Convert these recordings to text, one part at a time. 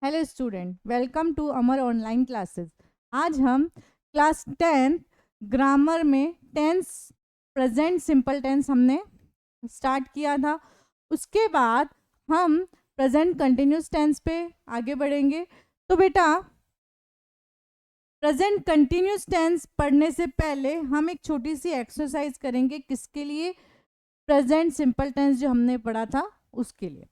Hello student, welcome to Amar online classes. आज हम class 10 grammar में टेंस, प्रेजेंट सिंपल टेंस हमने स्टार्ट किया था। उसके बाद हम प्रेजेंट कंटिन्यूस टेंस पे आगे बढ़ेंगे। तो बेटा, प्रेजेंट कंटिन्यूस टेंस पढ़ने से पहले हम एक छोटी सी एक्सरसाइज करेंगे। किसके लिए? प्रेजेंट सिंपल टेंस जो हमने पढ़ा था उसके लिए।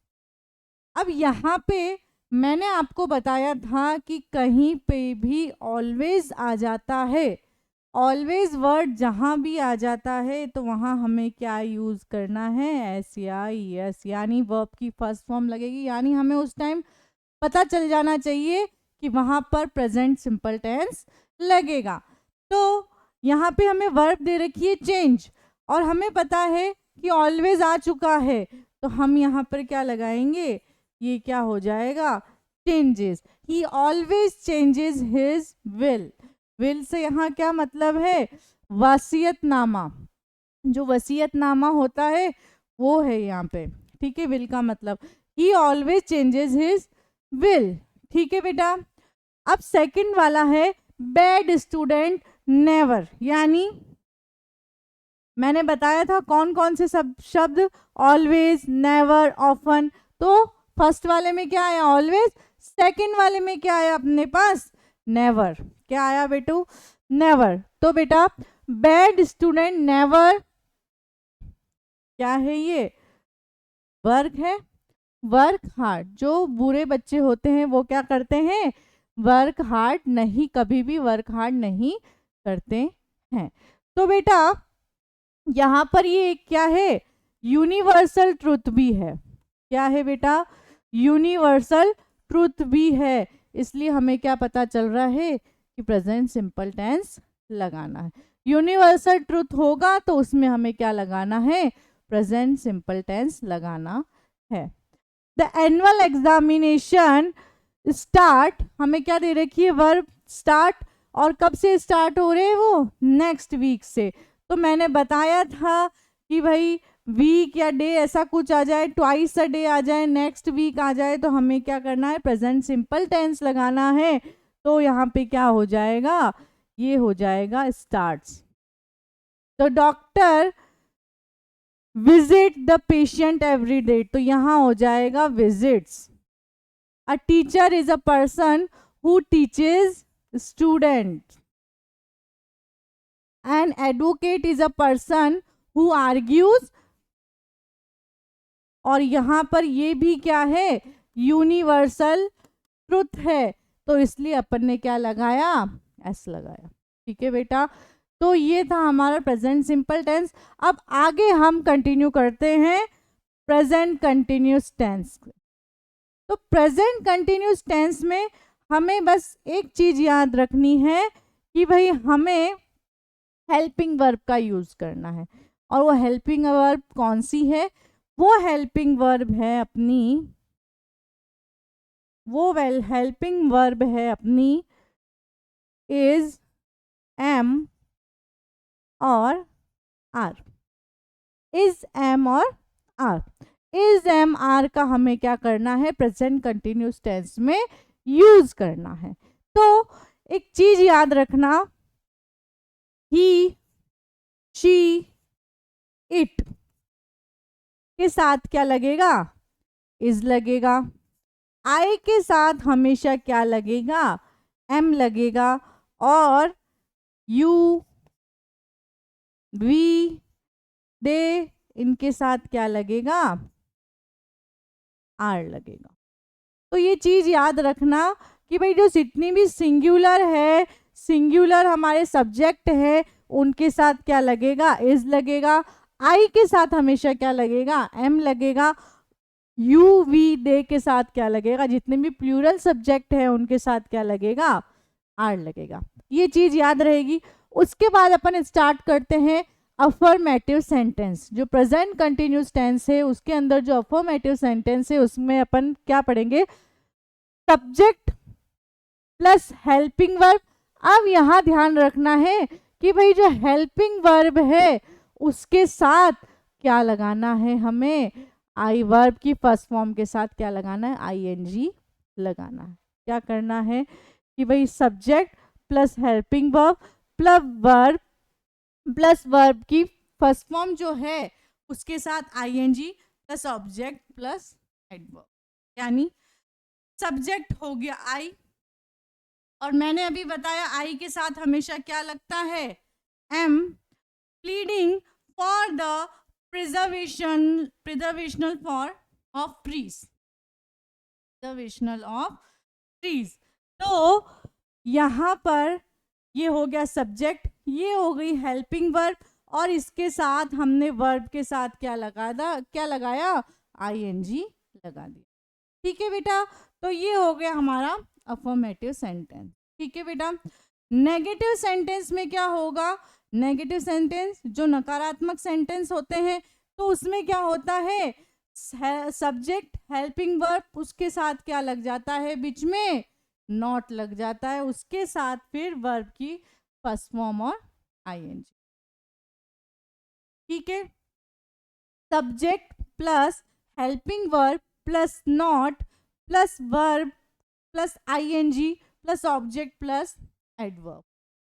अब यहाँ पे मैंने आपको बताया था कि कहीं पे भी ऑलवेज आ जाता है। ऑलवेज वर्ड जहाँ भी आ जाता है तो वहाँ हमें क्या यूज़ करना है? एस या यस, यानी वर्ब की फर्स्ट फॉर्म लगेगी। यानी हमें उस टाइम पता चल जाना चाहिए कि वहाँ पर प्रेजेंट सिंपल टेंस लगेगा। तो यहाँ पे हमें वर्ब दे रखी है चेंज, और हमें पता है कि ऑलवेज आ चुका है, तो हम यहाँ पर क्या लगाएंगे? ये क्या हो जाएगा? Changes. He always changes his will. Will say यहाँ क्या मतलब है? वसीयतनामा। जो वसीयतनामा होता है वो है यहाँ पे। ठीक है, विल का मतलब ही ऑलवेज चेंजेस हिज विल। ठीक है बेटा। अब सेकंड वाला है बैड स्टूडेंट नेवर। यानी मैंने बताया था कौन कौन से सब शब्द, ऑलवेज, नेवर, ऑफन। तो फर्स्ट वाले में क्या आया? ऑलवेज। सेकंड वाले में क्या आया अपने पास? नेवर। क्या आया बेटू? नेवर। तो बेटा, बैड स्टूडेंट नेवर क्या है? ये वर्क है। Work hard. जो बुरे बच्चे होते हैं वो क्या करते हैं? वर्क हार्ड नहीं, कभी भी वर्क हार्ड नहीं करते हैं। तो बेटा, यहाँ पर ये क्या है? यूनिवर्सल ट्रुथ भी है। क्या है बेटा? यूनिवर्सल ट्रुथ भी है। इसलिए हमें क्या पता चल रहा है कि प्रेजेंट सिंपल टेंस लगाना है। यूनिवर्सल ट्रुथ होगा तो उसमें हमें क्या लगाना है? प्रेजेंट सिंपल टेंस लगाना है। द एनुअल एग्जामिनेशन स्टार्ट, हमें क्या दे रखी है? Verb start. और कब से स्टार्ट हो रहे हैं वो? नेक्स्ट वीक से। तो मैंने बताया था कि भाई वीक या डे ऐसा कुछ आ जाए, ट्वाइस अ डे आ जाए, नेक्स्ट वीक आ जाए, तो हमें क्या करना है? प्रेजेंट सिंपल टेंस लगाना है। तो यहाँ पे क्या हो जाएगा? ये हो जाएगा स्टार्ट्स। तो doctor visit the patient every day, तो यहाँ हो जाएगा visits. A teacher is a person who teaches student. An advocate is a person who argues. और यहां पर ये भी क्या है? यूनिवर्सल ट्रुथ है। तो इसलिए अपन ने क्या लगाया? एस लगाया। ठीक है बेटा। तो ये था हमारा प्रेजेंट सिंपल टेंस। अब आगे हम कंटिन्यू करते हैं प्रेजेंट कंटिन्यूस टेंस। तो प्रेजेंट कंटिन्यूस टेंस में हमें बस एक चीज याद रखनी है कि भाई हमें हेल्पिंग वर्ब का यूज करना है। और वो हेल्पिंग वर्ब कौन सी है? वो हेल्पिंग वर्ब है अपनी, हेल्पिंग वर्ब है अपनी इज, एम और आर। इज, एम और आर। इज, एम, आर का हमें क्या करना है? प्रेजेंट कंटिन्यूस टेंस में यूज करना है। तो एक चीज याद रखना, ही, शी, इट के साथ क्या लगेगा? इज लगेगा। आई के साथ हमेशा क्या लगेगा? एम लगेगा। और यू, वी, दे, इनके साथ क्या लगेगा? आर लगेगा। तो ये चीज याद रखना कि भाई जो जितनी भी सिंगुलर है, सिंगुलर हमारे सब्जेक्ट है, उनके साथ क्या लगेगा? इज लगेगा। आई के साथ हमेशा क्या लगेगा? एम लगेगा। यू, वी, दे के साथ क्या लगेगा? जितने भी प्लूरल सब्जेक्ट है उनके साथ क्या लगेगा? आर लगेगा। ये चीज याद रहेगी। उसके बाद अपन स्टार्ट करते हैं अफर्मेटिव सेंटेंस। जो प्रेजेंट कंटिन्यूस टेंस है उसके अंदर जो अफर्मेटिव सेंटेंस है उसमें अपन क्या पढ़ेंगे? Subject plus helping verb. अब यहां ध्यान रखना है कि भाई जो हेल्पिंग वर्ब है उसके साथ क्या लगाना है हमें? आई, वर्ब की फर्स्ट फॉर्म के साथ क्या लगाना है? आईएनजी लगाना है। क्या करना है कि भाई subject plus helping verb plus verb की फर्स्ट फॉर्म जो है उसके साथ ING plus object plus adverb, यानी सब्जेक्ट हो गया आई, और मैंने अभी बताया आई के साथ हमेशा क्या लगता है, um, pleading for the preservational for of trees, preservational of trees. तो यहां पर ये हो गया सब्जेक्ट, ये हो गई हेल्पिंग वर्ब, और इसके साथ हमने वर्ब के साथ क्या लगाया, आईएनजी लगा दिया। ठीक है बेटा, तो ये हो गया हमारा अफर्मेटिव सेंटेंस। ठीक है बेटा, नेगेटिव सेंटेंस में क्या होगा, नेगेटिव सेंटेंस जो नकारात्मक सेंटेंस होते हैं तो उसमें क्या होता है, सब्जेक्ट हेल्पिंग वर्ब, उसके साथ क्या लग जाता है, बीच में नॉट लग जाता है, उसके साथ फिर वर्ब की फर्स्ट फॉर्म और आईएनजी। ठीक है, subject plus helping verb plus not plus verb plus ING plus object plus adverb.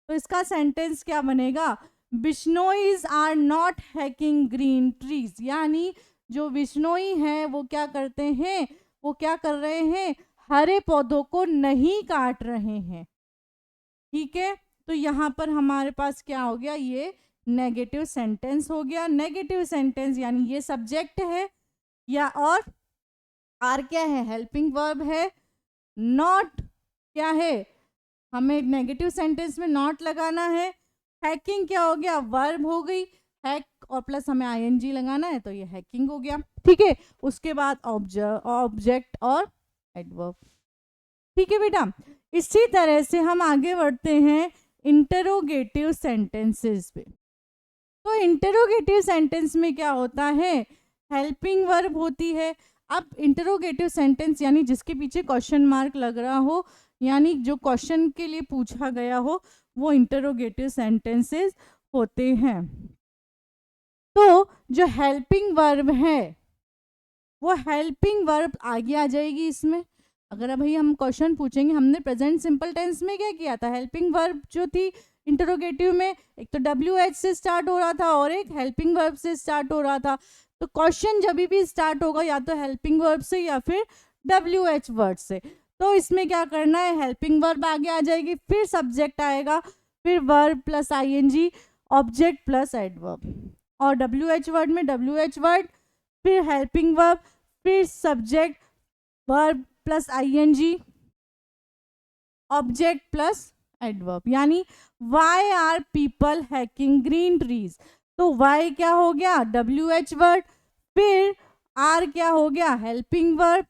तो इसका सेंटेंस क्या बनेगा, Bishnois are not hacking green trees, यानी जो बिश्नोई हैं वो क्या करते हैं, वो क्या कर रहे हैं, हरे पौधों को नहीं काट रहे हैं। ठीक है, तो यहाँ पर हमारे पास क्या हो गया, ये नेगेटिव सेंटेंस हो गया। नेगेटिव सेंटेंस यानी ये सब्जेक्ट है या और आर क्या है, हेल्पिंग वर्ब है, नॉट क्या है, हमें नेगेटिव सेंटेंस में नॉट लगाना है, हैकिंग क्या हो गया, वर्ब हो गई, हैक और प्लस हमें आईएनजी लगाना है तो ये हैकिंग हो गया। ठीक है, उसके बाद ऑब्जेक्ट और एडवर्ब। ठीक है बेटा, इसी तरह से हम आगे बढ़ते हैं इंटरोगेटिव सेंटेंसेस पे। तो इंटरोगेटिव सेंटेंस में क्या होता है, हेल्पिंग वर्ब होती है। अब इंटरोगेटिव सेंटेंस यानी जिसके पीछे क्वेश्चन मार्क लग रहा हो, यानी जो क्वेश्चन के लिए पूछा गया हो, वो इंटरोगेटिव सेंटेंसेस होते हैं। तो जो हेल्पिंग वर्ब है वो हेल्पिंग वर्ब आगे आ जाएगी इसमें। अगर भाई हम क्वेश्चन पूछेंगे, हमने प्रेजेंट सिंपल टेंस में क्या किया था, हेल्पिंग वर्ब जो थी इंटरोगेटिव में, एक तो WH से स्टार्ट हो रहा था और एक हेल्पिंग वर्ब से स्टार्ट हो रहा था। तो क्वेश्चन जब भी स्टार्ट होगा या तो हेल्पिंग वर्ब से या फिर WH वर्ड से, तो इसमें क्या करना है, हेल्पिंग वर्ब आगे आ जाएगी, फिर सब्जेक्ट आएगा, फिर verb plus ING, object plus adverb, और WH वर्ड में WH वर्ड, फिर हेल्पिंग वर्ब, फिर subject, verb plus ING, object plus adverb. यानी why are people hacking green trees, तो वाई क्या हो गया, WH वर्ड, फिर आर क्या हो गया, हेल्पिंग वर्ब,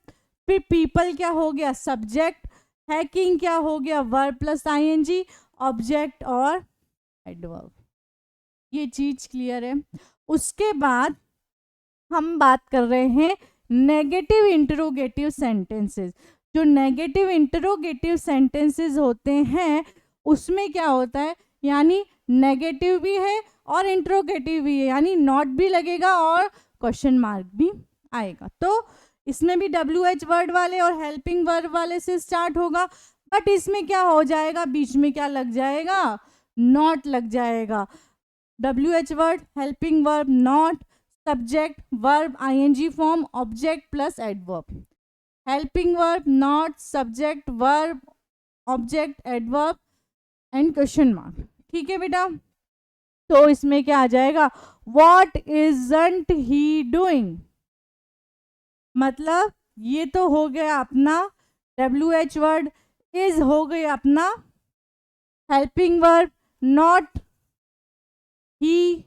फिर पीपल क्या हो गया, सब्जेक्ट, हैकिंग क्या हो गया, वर्ब प्लस आईएनजी, ऑब्जेक्ट और एडवर्ब। ये चीज क्लियर है। उसके बाद हम बात कर रहे हैं नेगेटिव इंटरोगेटिव सेंटेंसेस। जो नेगेटिव इंटरोगेटिव सेंटेंसेस होते हैं उसमें क्या होता है, यानी नेगेटिव भी है और इंटरोगेटिव भी है, यानी नॉट भी लगेगा और क्वेश्चन मार्क भी आएगा। तो इसमें भी WH वर्ड वाले और हेल्पिंग वर्ब वाले से स्टार्ट होगा, बट इसमें क्या हो जाएगा, बीच में क्या लग जाएगा, नॉट लग जाएगा। WH word, helping verb, not, subject, verb, ING form, object plus adverb, helping verb, not, subject, verb, object, adverb and question mark. ठीक है बेटा, तो इसमें क्या आ जाएगा, व्हाट इजंट ही डूइंग, मतलब ये तो हो गया अपना WH वर्ड, इज हो गया अपना helping verb, not, he,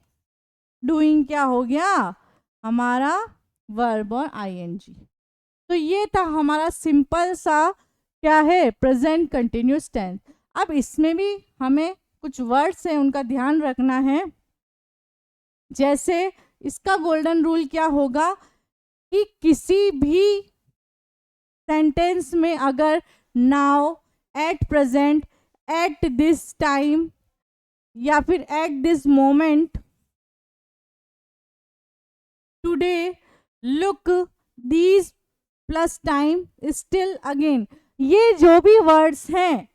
doing क्या हो गया हमारा वर्ब और आईएनजी। तो ये था हमारा सिंपल सा क्या है, प्रेजेंट कंटिन्यूस टेंस। अब इसमें भी हमें कुछ वर्ड्स हैं उनका ध्यान रखना है। जैसे इसका गोल्डन रूल क्या होगा कि किसी भी सेंटेंस में अगर now, at present, at this time या फिर at this moment, today, look, these plus time, still, again, ये जो भी वर्ड्स हैं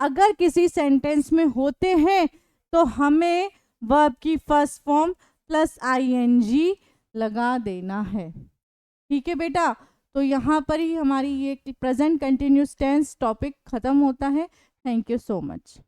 अगर किसी सेंटेंस में होते हैं तो हमें वर्ब की फर्स्ट फॉर्म प्लस आईएनजी लगा देना है। ठीक है बेटा, तो यहाँ पर ही हमारी ये प्रेजेंट कंटिन्यूस टेंस टॉपिक खत्म होता है। Thank you so much.